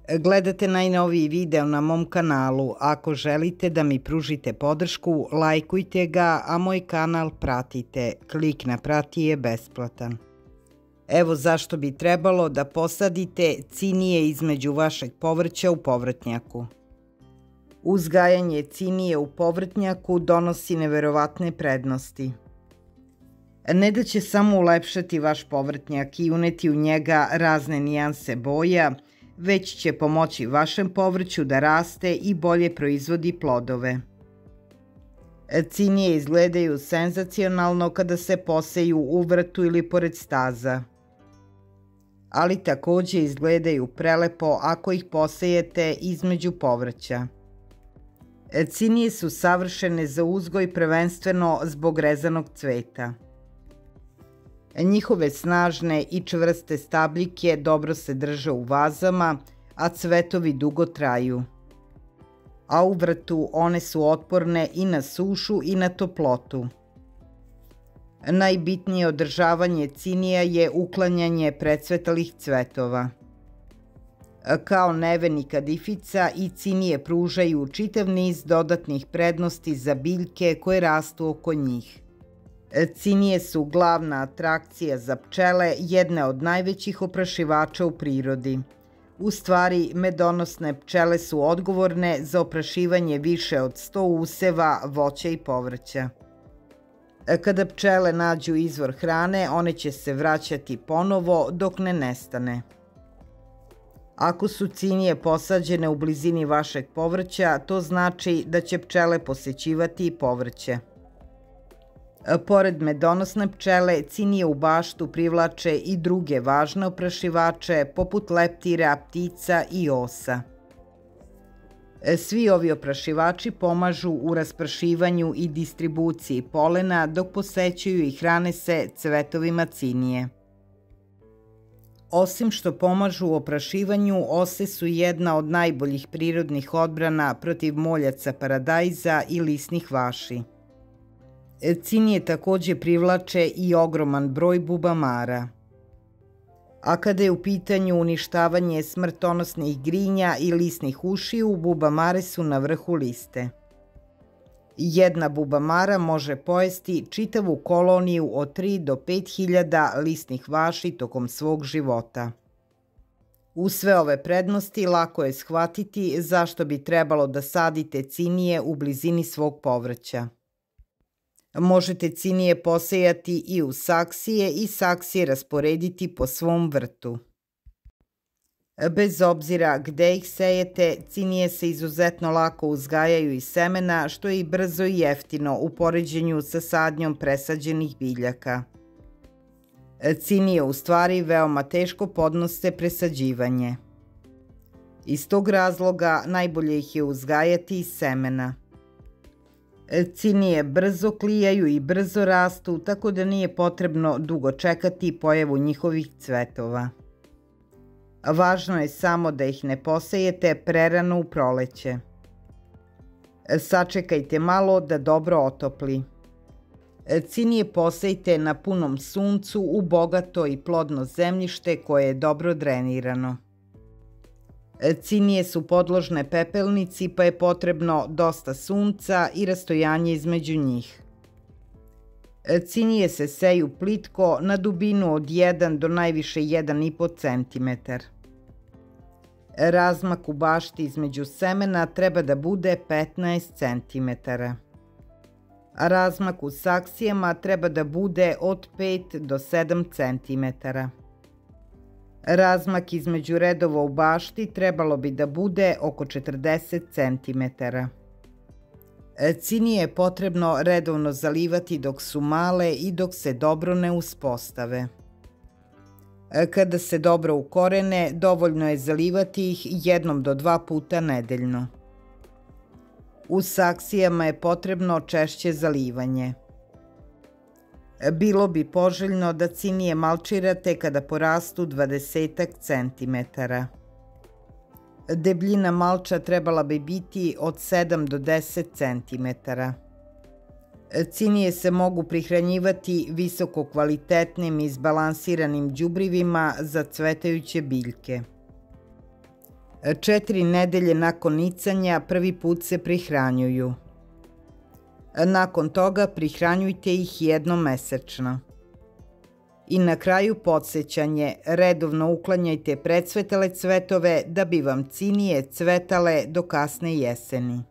Gledate najnoviji video na mom kanalu. Ako želite da mi pružite podršku, lajkujte ga, a moj kanal pratite. Klik na prati je besplatan. Evo zašto bi trebalo da posadite cinije između vašeg povrća u povrtnjaku. Uzgajanje cinije u povrtnjaku donosi neverovatne prednosti. Ne da će samo ulepšati vaš povrtnjak i uneti u njega razne nijanse boja, već će pomoći vašem povrću da raste i bolje proizvodi plodove. Cinije izgledaju senzacionalno kada se poseju u vrtu ili pored staza, ali takođe izgledaju prelepo ako ih posejete između povrća. Cinije su savršene za uzgoj prvenstveno zbog rezanog cveta. Njihove snažne i čvrste stabljike dobro se drže u vazama, a cvetovi dugo traju. A u vrtu one su otporne i na sušu i na toplotu. Najbitnije održavanje cinija je uklanjanje precvetalih cvetova. Kao neveni kadifica i cinije pružaju čitav niz dodatnih prednosti za biljke koje rastu oko njih. Cinije su glavna atrakcija za pčele, jedne od najvećih oprašivača u prirodi. U stvari, medonosne pčele su odgovorne za oprašivanje više od 100 useva voća i povrća. Kada pčele nađu izvor hrane, one će se vraćati ponovo dok ne nestane. Ako su cinije posađene u blizini vašeg povrća, to znači da će pčele posećivati i povrće. Pored medonosne pčele, cinije u baštu privlače i druge važne oprašivače poput leptira, ptica i osa. Svi ovi oprašivači pomažu u raspršivanju i distribuciji polena dok posećuju i hrane se cvetovima cinije. Osim što pomažu u oprašivanju, ose su jedna od najboljih prirodnih odbrana protiv moljaca paradajza i lisnih vaši. Cinije takođe privlače i ogroman broj bubamara. A kada je u pitanju uništavanje smrtonosnih grinja i lisnih ušiju, bubamare su na vrhu liste. Jedna bubamara može pojesti čitavu koloniju od 3 do 5 hiljada lisnih vaši tokom svog života. Uz sve ove prednosti lako je shvatiti zašto bi trebalo da sadite cinije u blizini svog povrća. Možete cinije posejati i u saksije i saksije rasporediti po svom vrtu. Bez obzira gde ih sejete, cinije se izuzetno lako uzgajaju iz semena, što je i brzo i jeftino u poređenju sa sadnjom presađenih biljaka. Cinije u stvari veoma teško podnose presađivanje. Iz tog razloga najbolje ih je uzgajati iz semena. Cinije brzo klijaju i brzo rastu, tako da nije potrebno dugo čekati pojavu njihovih cvetova. Važno je samo da ih ne posejete prerano u proleće. Sačekajte malo da dobro otopli. Cinije posejte na punom suncu u bogato i plodno zemljište koje je dobro drenirano. Cinije su podložne pepelnici, pa je potrebno dosta sunca i rastojanje između njih. Cinije se seju plitko na dubinu od 1 do najviše 1,5 cm. Razmak u bašti između semena treba da bude 15 cm. A razmak u saksijama treba da bude od 5 do 7 cm. Razmak između redova u bašti trebalo bi da bude oko 40 cm. Cinije je potrebno redovno zalivati dok su male i dok se dobro ne uspostave. Kada se dobro ukorene, dovoljno je zalivati ih 1 do 2 puta nedeljno. U saksijama je potrebno češće zalivanje. Bilo bi poželjno da cinije malčirate kada porastu 20 cm. Debljina malča trebala bi biti od 7 do 10 cm. Cinije se mogu prihranjivati visoko kvalitetnim i izbalansiranim đubrivima za cvetajuće biljke. 4 nedelje nakon nicanja prvi put se prihranjuju. Nakon toga prihranjujte ih jednom mesečno. I na kraju podsjećanje, redovno uklanjajte predsvetale cvetove da bi vam cinije cvetale do kasne jeseni.